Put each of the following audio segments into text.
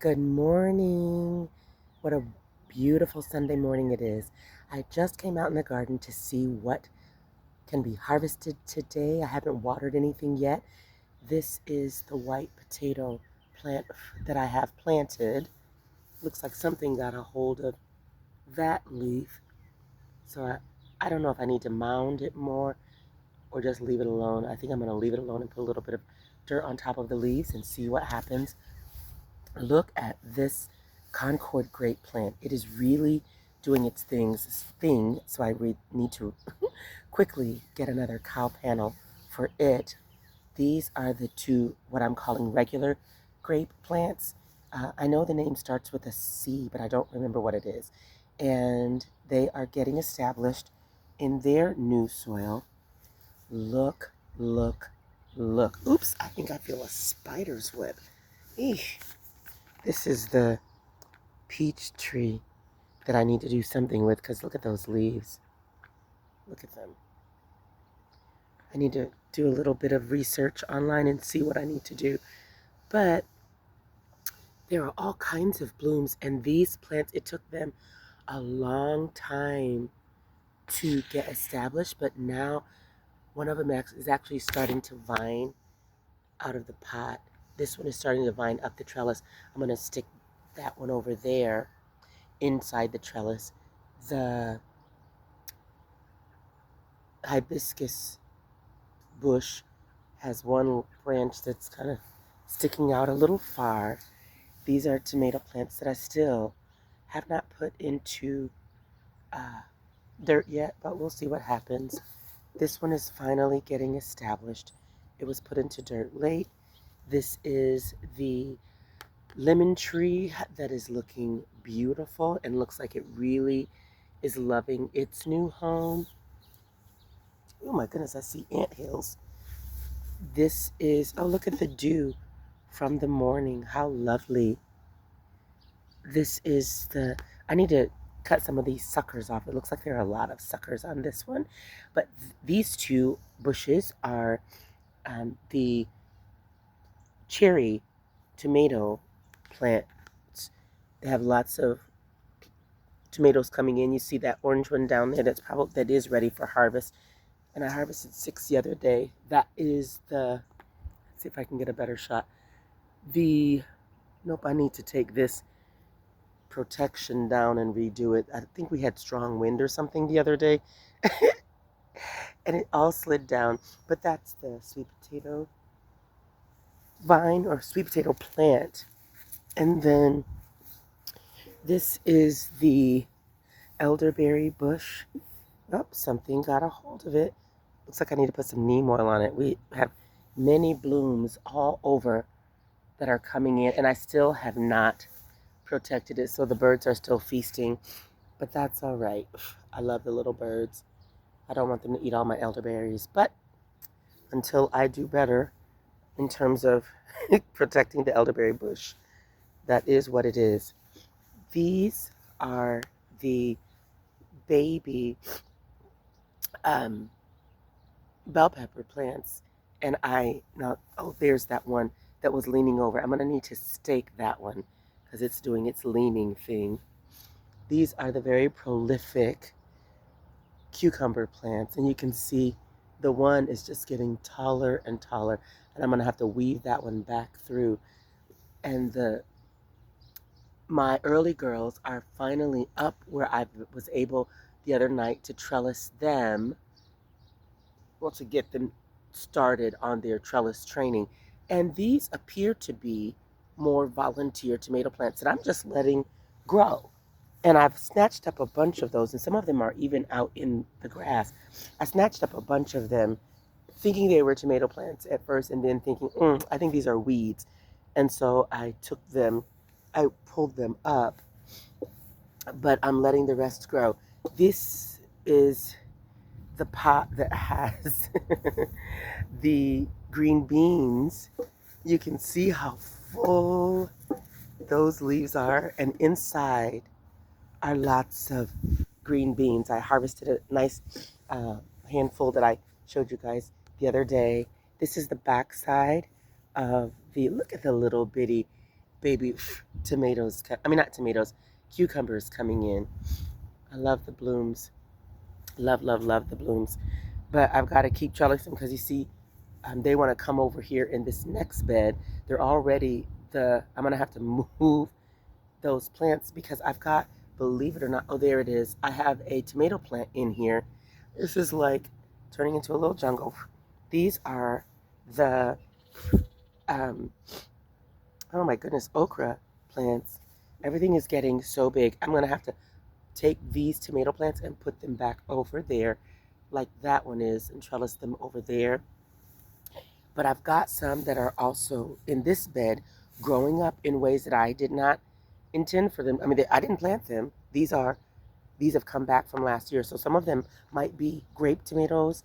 Good morning. What a beautiful Sunday morning it is. I just came out in the garden to see what can be harvested today. I haven't watered anything yet. This is the white potato plant that I have planted. Looks like something got a hold of that leaf. So I don't know if I need to mound it more or just leave it alone. I think I'm going to leave it alone and put a little bit of dirt on top of the leaves and see what happens. Look at this Concord grape plant. It is really doing its thing, so I need to quickly get another cow panel for it. These are the two, what I'm calling regular grape plants. I know the name starts with a C, but I don't remember what it is. And they are getting established in their new soil. Look, look, look. Oops, I think I feel a spider's web. Eesh. This is the peach tree that I need to do something with because look at those leaves. Look at them. I need to do a little bit of research online and see what I need to do. But there are all kinds of blooms, and these plants, it took them a long time to get established, but now one of them is actually starting to vine out of the pot. This one is starting to vine up the trellis. I'm going to stick that one over there inside the trellis. The hibiscus bush has one branch that's kind of sticking out a little far. These are tomato plants that I still have not put into dirt yet, but we'll see what happens. This one is finally getting established. It was put into dirt late. This is the lemon tree that is looking beautiful and looks like it really is loving its new home. Oh my goodness, I see anthills. This is, oh, look at the dew from the morning. How lovely. This is I need to cut some of these suckers off. It looks like there are a lot of suckers on this one. But these two bushes are the cherry tomato plants. They have lots of tomatoes coming in. You see that orange one down there that is ready for harvest. And I harvested 6 the other day. That is let's see if I can get a better shot. Nope, I need to take this protection down and redo it. I think we had strong wind or something the other day. And it all slid down. But that's the sweet potato vine or sweet potato plant. And then this is the elderberry bush. Oh, something got a hold of it. Looks like I need to put some neem oil on it. We have many blooms all over that are coming in, and I still have not protected it, so the birds are still feasting, but that's all right. I love the little birds. I don't want them to eat all my elderberries, but until I do better in terms of protecting the elderberry bush, that is what it is. These are the baby bell pepper plants, and there's that one that was leaning over. I'm going to need to stake that one because it's doing its leaning thing. These are the very prolific cucumber plants, and you can see the one is just getting taller and taller, and I'm going to have to weave that one back through. And my early girls are finally up where I was able the other night to trellis them, well, to get them started on their trellis training. And these appear to be more volunteer tomato plants that I'm just letting grow. And I've snatched up a bunch of those, and some of them are even out in the grass. I snatched up a bunch of them thinking they were tomato plants at first, and then thinking, I think these are weeds. And so I pulled them up, but I'm letting the rest grow. This is the pot that has the green beans. You can see how full those leaves are, and inside are lots of green beans. I harvested a nice handful that I showed you guys the other day. This is the back side of look at the little bitty baby tomatoes. I mean, not tomatoes, cucumbers coming in. I love the blooms. Love, love, love the blooms. But I've got to keep trellising because you see, they want to come over here in this next bed. They're already I'm going to have to move those plants because I've got, believe it or not, oh, there it is. I have a tomato plant in here. This is like turning into a little jungle. These are the, um, oh my goodness, okra plants. Everything is getting so big. I'm going to have to take these tomato plants and put them back over there like that one is and trellis them over there. But I've got some that are also in this bed growing up in ways that I did not intend for them. I mean, I didn't plant them. These have come back from last year. So some of them might be grape tomatoes.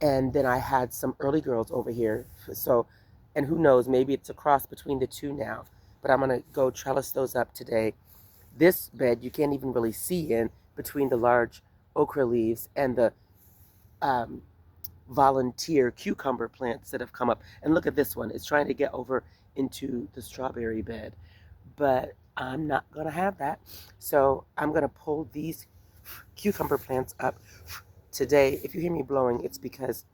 And then I had some early girls over here. So, and who knows, maybe it's a cross between the two now. But I'm going to go trellis those up today. This bed you can't even really see in between the large okra leaves and the volunteer cucumber plants that have come up. And look at this one. It's trying to get over into the strawberry bed. But I'm not going to have that. So I'm going to pull these cucumber plants up today. If you hear me blowing, it's because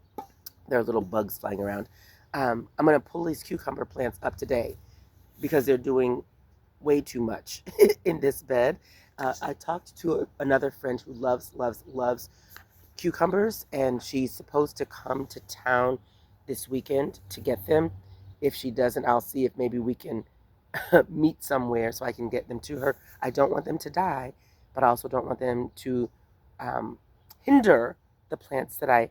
there are little bugs flying around. I'm going to pull these cucumber plants up today because they're doing way too much in this bed. I talked to another friend who loves, loves, loves cucumbers, and she's supposed to come to town this weekend to get them. If she doesn't, I'll see if maybe we can meet somewhere so I can get them to her. I don't want them to die, but I also don't want them to hinder the plants that I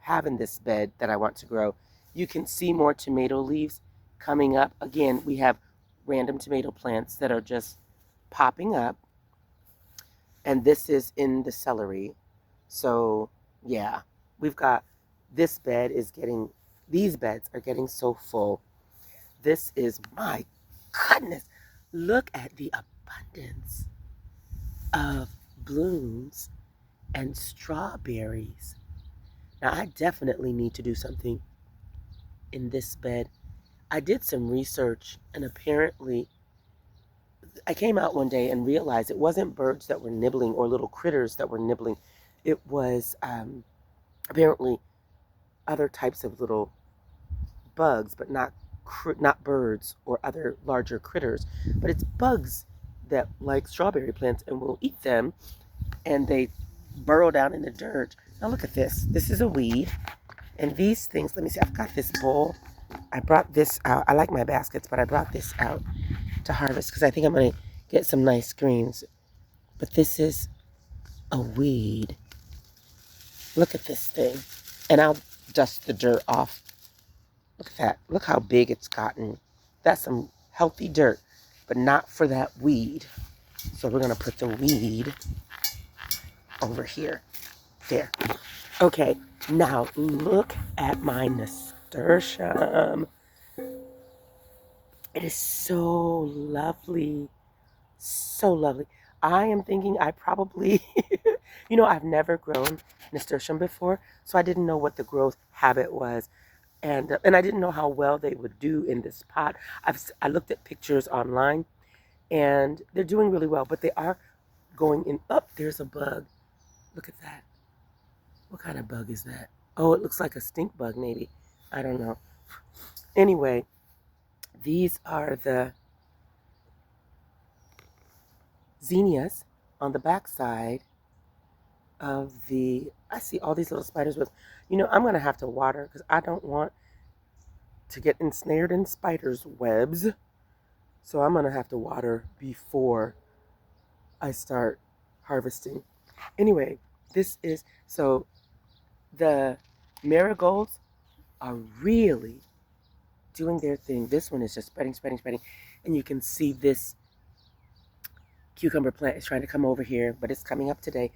have in this bed that I want to grow. You can see more tomato leaves coming up. Again, we have random tomato plants that are just popping up, and this is in the celery. So yeah, we've got, this bed is getting, these beds are getting so full. This is, my goodness, look at the abundance of blooms and strawberries. Now I definitely need to do something in this bed. I did some research, and apparently I came out one day and realized it wasn't birds that were nibbling or little critters that were nibbling. It was apparently other types of little bugs, but not birds or other larger critters. But it's bugs that like strawberry plants and will eat them, and they burrow down in the dirt. Now look at this. This is a weed. And these things, let me see, I've got this bowl. I brought this out. I like my baskets, but I brought this out to harvest because I think I'm going to get some nice greens. But this is a weed. Look at this thing. And I'll dust the dirt off. Look at that. Look how big it's gotten. That's some healthy dirt, but not for that weed. So we're going to put the weed over here. There. Okay, now look at my nasturtium. It is so lovely. So lovely. I am thinking I probably, I've never grown nasturtium before, so I didn't know what the growth habit was. And I didn't know how well they would do in this pot. I looked at pictures online, and they're doing really well, but they are going in. Oh, there's a bug. Look at that. What kind of bug is that? Oh, it looks like a stink bug, maybe. I don't know. Anyway, these are the zinnias on the back side of I see all these little spiders with, I'm going to have to water because I don't want to get ensnared in spiders' webs. So I'm going to have to water before I start harvesting. Anyway, so the marigolds are really doing their thing. This one is just spreading, spreading, spreading. And you can see this cucumber plant is trying to come over here, but it's coming up today.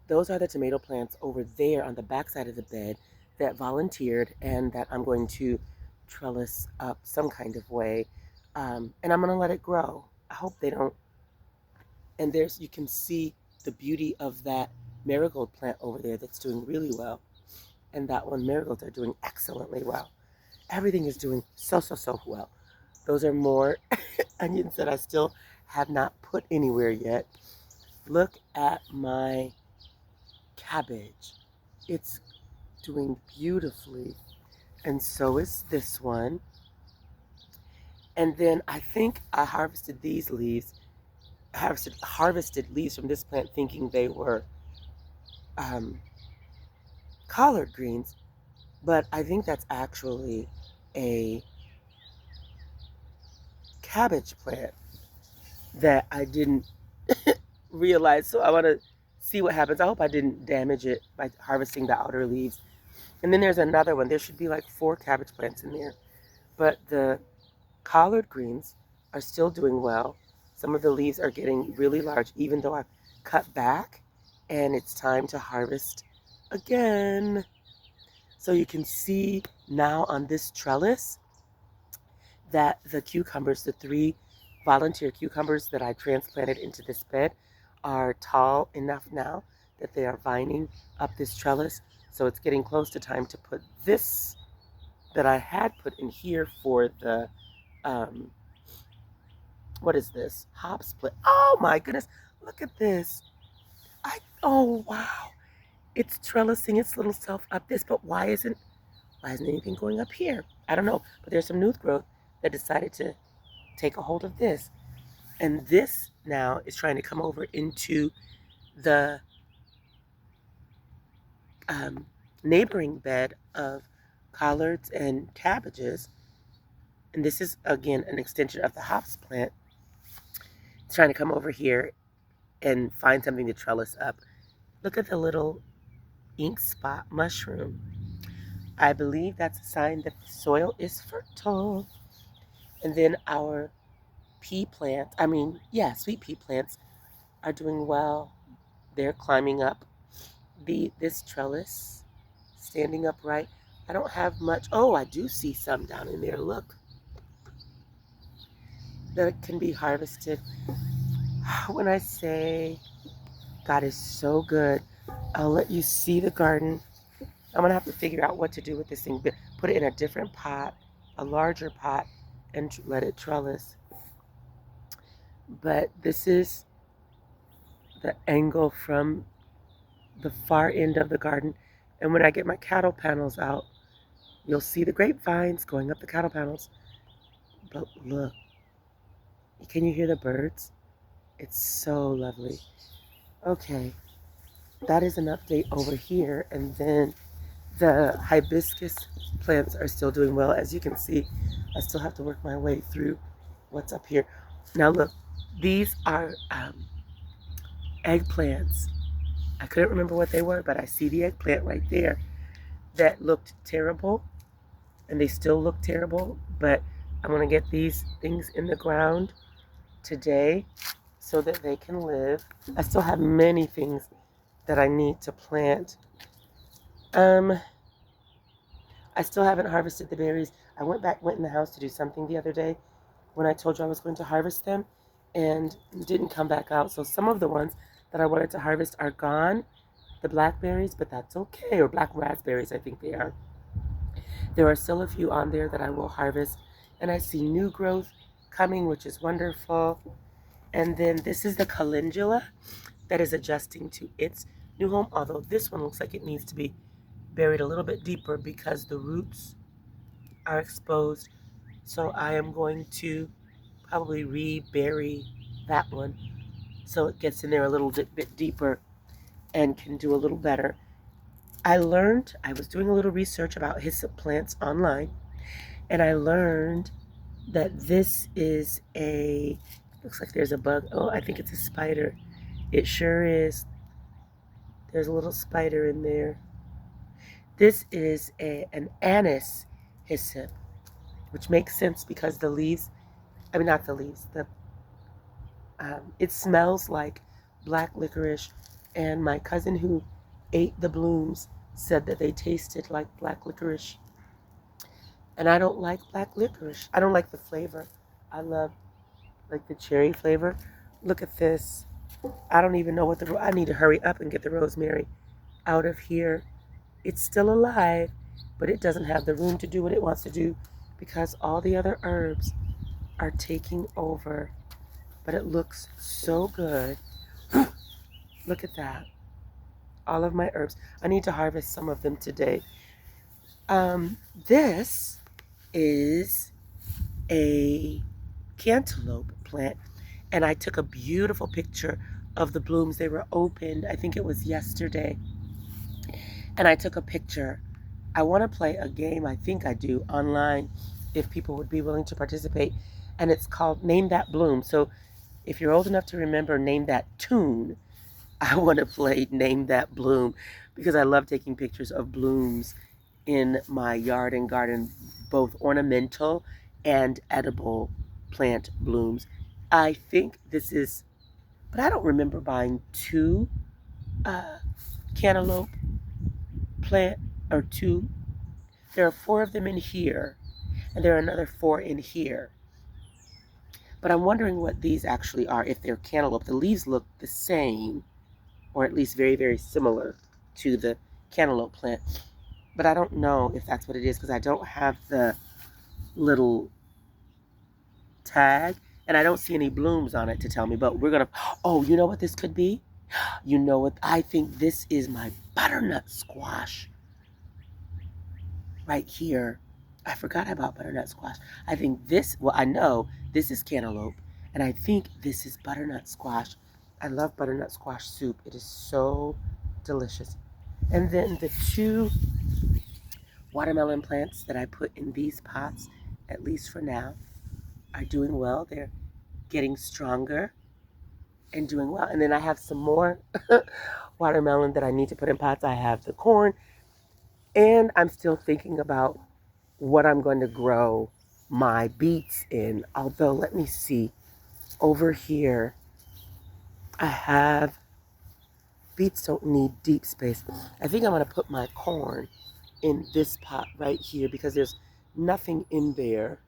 Those are the tomato plants over there on the back side of the bed that volunteered and that I'm going to trellis up some kind of way. And I'm going to let it grow. I hope they don't. And you can see the beauty of that marigold plant over there that's doing really well. And that one, marigolds are doing excellently well. Everything is doing so, so, so well. Those are more onions that I still have not put anywhere yet. Look at my cabbage. It's doing beautifully. And so is this one. And then I think I harvested these leaves, harvested leaves from this plant thinking they were um, collard greens, but I think that's actually a cabbage plant that I didn't realize. So I want to see what happens. I hope I didn't damage it by harvesting the outer leaves. And then there's another one. There should be like 4 cabbage plants in there. But the collard greens are still doing well. Some of the leaves are getting really large, even though I've cut back. And it's time to harvest again. So you can see now on this trellis that the cucumbers, the 3 volunteer cucumbers that I transplanted into this bed, are tall enough now that they are vining up this trellis. So it's getting close to time to put this that I had put in here for the, what is this? Hop split. Oh my goodness, look at this. Oh wow. It's trellising its little self up this, but why isn't anything going up here? I don't know, but there's some new growth that decided to take a hold of this. And this now is trying to come over into the neighboring bed of collards and cabbages. And this is, again, an extension of the hops plant. It's trying to come over here and find something to trellis up. Look at the little ink spot mushroom. I believe that's a sign that the soil is fertile. And then our sweet pea plants are doing well. They're climbing up this trellis, standing upright. I don't have much. Oh, I do see some down in there. Look. That can be harvested. When I say God is so good, I'll let you see the garden. I'm going to have to figure out what to do with this thing. Put it in a different pot, a larger pot, and let it trellis. But this is the angle from the far end of the garden. And when I get my cattle panels out, you'll see the grapevines going up the cattle panels. But look, can you hear the birds? It's so lovely. Okay, that is an update over here. And then the hibiscus plants are still doing well. As you can see, I still have to work my way through what's up here. Now look, these are eggplants. I couldn't remember what they were, but I see the eggplant right there that looked terrible, and they still look terrible, but I'm going to get these things in the ground today so that they can live. I still have many things that I need to plant. I still haven't harvested the berries. I went in the house to do something the other day when I told you I was going to harvest them and didn't come back out. So some of the ones that I wanted to harvest are gone, the blackberries, but that's okay, or black raspberries, I think they are. There are still a few on there that I will harvest, and I see new growth coming, which is wonderful. And then this is the calendula that is adjusting to its new home, although this one looks like it needs to be buried a little bit deeper because the roots are exposed. So I am going to probably rebury that one so it gets in there a little bit deeper and can do a little better. I was doing a little research about hyssop plants online, and I learned that this is looks like there's a bug. Oh, I think it's a spider. It sure is. There's a little spider in there. This is an anise hyssop, which makes sense because the leaves, not the leaves, it smells like black licorice, and my cousin who ate the blooms said that they tasted like black licorice. And I don't like black licorice. I don't like the flavor. I love like the cherry flavor. Look at this. I don't even know I need to hurry up and get the rosemary out of here. It's still alive, but it doesn't have the room to do what it wants to do because all the other herbs are taking over, but it looks so good. Look at that. All of my herbs. I need to harvest some of them today. This is a cantaloupe plant, and I took a beautiful picture of the blooms. They were opened, I think it was yesterday, and I took a picture. I want to play a game, I think I do, online, if people would be willing to participate, and it's called Name That Bloom. So if you're old enough to remember Name That Tune, I want to play Name That Bloom because I love taking pictures of blooms in my yard and garden, both ornamental and edible plant blooms. I think this is, but I don't remember buying two cantaloupe plant or two. There are four of them in here, and there are another four in here. But I'm wondering what these actually are, if they're cantaloupe. The leaves look the same, or at least very, very similar to the cantaloupe plant. But I don't know if that's what it is because I don't have the little tag and I don't see any blooms on it to tell me. But we're going to, oh, you know what this could be? You know what? I think this is my butternut squash right here. I forgot about butternut squash. I think this, well, I know this is cantaloupe, and I think this is butternut squash. I love butternut squash soup. It is so delicious. And then the two watermelon plants that I put in these pots, at least for now, are doing well. They're getting stronger and doing well. And then I have some more watermelon that I need to put in pots. I have the corn, and I'm still thinking about what I'm going to grow my beets in. Although, let me see. Over here, I have, beets don't need deep space. I think I'm going to put my corn in this pot right here because there's nothing in there.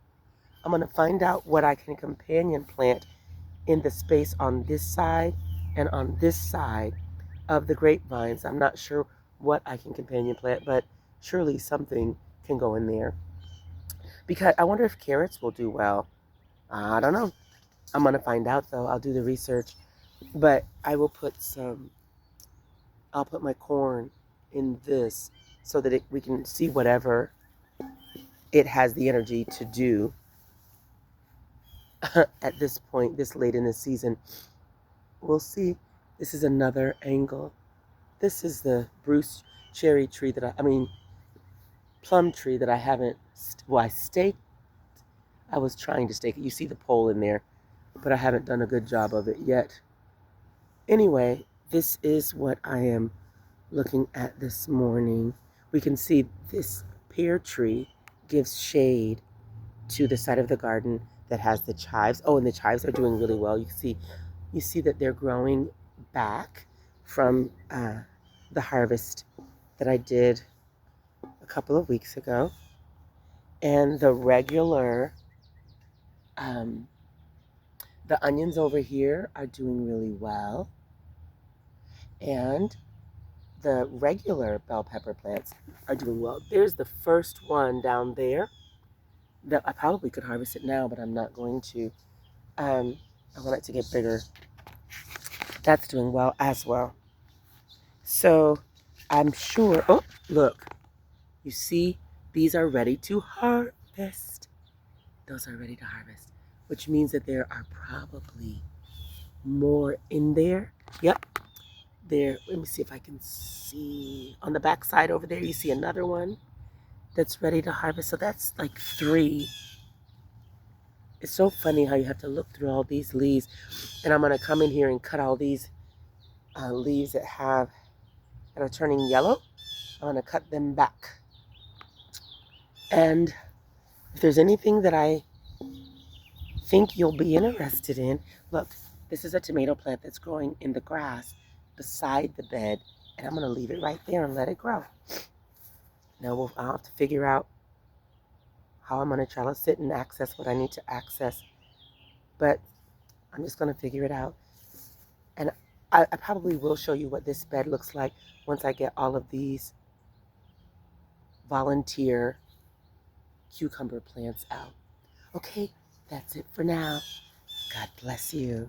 I'm going to find out what I can companion plant in the space on this side and on this side of the grapevines. I'm not sure what I can companion plant, but surely something can go in there. Because I wonder if carrots will do well. I don't know. I'm going to find out though. I'll do the research. But I will put some, I'll put my corn in this so that we can see whatever it has the energy to do at this point, this late in the season. We'll see. This is another angle. This is the Bruce cherry tree that plum tree that I haven't, well, I staked. I was trying to stake it. You see the pole in there, but I haven't done a good job of it yet. Anyway, this is what I am looking at this morning. We can see this pear tree gives shade to the side of the garden that has the chives. Oh, and the chives are doing really well. You see that they're growing back from the harvest that I did a couple of weeks ago. And the regular, the onions over here are doing really well. And the regular bell pepper plants are doing well. There's the first one down there that I probably could harvest it now, but I'm not going to. I want it to get bigger. That's doing well as well. So I'm sure, oh, look, you see, these are ready to harvest. Those are ready to harvest, which means that there are probably more in there. Yep, there. Let me see if I can see. On the back side over there, you see another one that's ready to harvest. So that's like 3. It's so funny how you have to look through all these leaves. And I'm going to come in here and cut all these leaves that are turning yellow. I'm going to cut them back. And if there's anything that I think you'll be interested in, look, this is a tomato plant that's growing in the grass beside the bed. And I'm going to leave it right there and let it grow. Now I'll have to figure out how I'm going to try to sit and access what I need to access. But I'm just going to figure it out. And I probably will show you what this bed looks like once I get all of these volunteer cucumber plants out. Okay, That's it for now. God bless you.